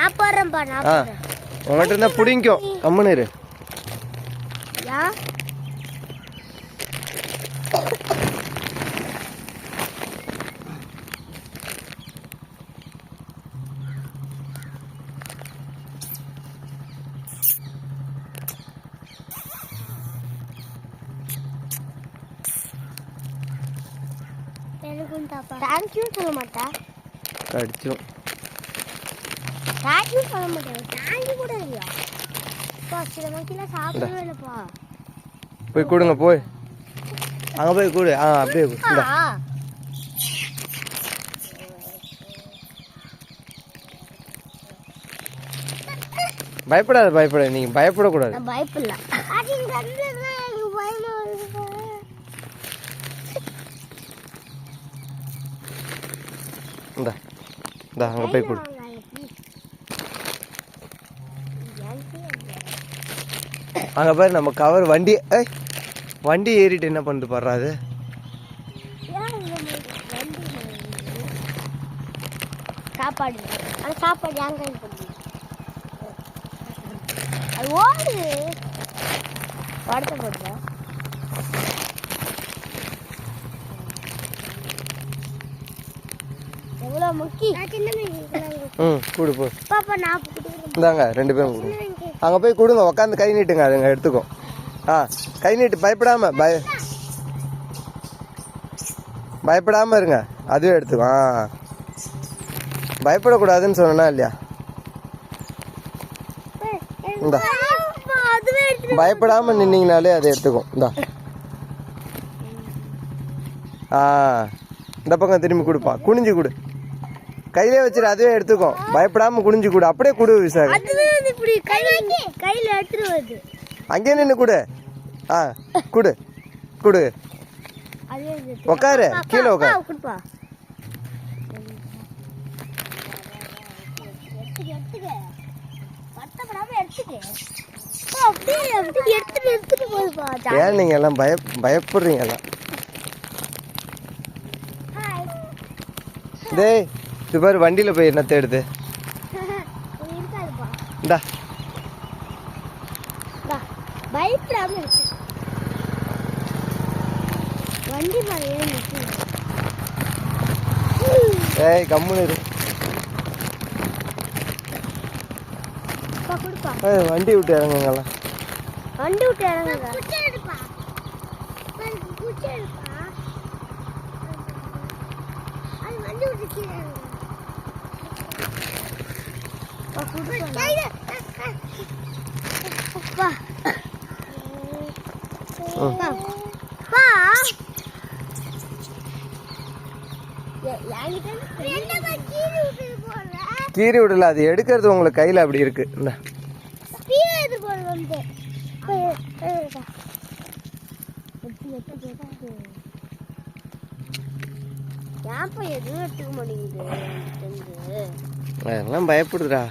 நான் போறேன்பா நான் போறேன். உங்ககிட்ட இருந்தா புடிங்கோ கம்முனு இரு. யா தேங்க்யூ சொல்ல மாட்டா. கடிச்சிடும். தேங்க்யூ சொல்ல மாட்டேன். தேங்க்யூ கூட இல்லையா? சில மக்கள் சாப்பிடவே இல்லைப்பா. போய் கொடுங்க போய். அங்கே போய் கொடு. அப்படியே கொடு. பயப்படாத. நீங்கள் பயப்படக்கூடாது. பயப்படல. இந்தா அங்கே போய் கொடு. அங்கே பாரு நம்ம கவர் வண்டி ஏறிட்டு என்ன பண்ணிட்டு பாடுறாது. சாப்பாடு அந்த சாப்பாடு ஏன் கையில் போடுது? அது ஓடுது. படத்தை போடுற எவ்வளோ முக்கி. கூடு போ. பாப்பா நான் இந்தாங்க 2 பேரும் கொடுங்க. அங்கே போய் கொடுங்க. உட்காந்து கை நீட்டுங்க. அதுங்க எடுத்துக்கோ. கை நீட்டு. பயப்படாம இருங்க. அதுவே எடுத்துக்கோ. பயப்படக்கூடாதுன்னு சொன்னா இல்லையா? இந்தா பயப்படாம நின்னீங்கனாலே அதை எடுத்துக்கும். இந்த பக்கம் திரும்பி கொடுப்பா. குனிஞ்சு கொடு. கையிலே வச்சிரு. அதுவே எடுத்துக்கும். பயப்படாம குனிஞ்சு கொடு. அப்படியே கொடு விசாக. அங்கே நின்று கொடு. கொடு கொடு. உக்காரு. கீழே உட்காரு. ஏன் நீங்க எல்லாம் பயப்படுறீங்க? டேய் இது பாரு வண்டியில போய் என்ன தேடுது. இந்தா பயப்படாம வண்டி மேலே ஏய் கம்முனு இரு. வண்டி விட்டு இறங்குங்கலாம். வண்டி விட்டு இறங்குங்க. கீறி விடல. அது எடுக்கிறது உங்களுக்கு கையில் அப்படி இருக்கு. எதுவும் எடுத்துக்க மாட்டேங்குது. அதெல்லாம் பயப்படுதுடா.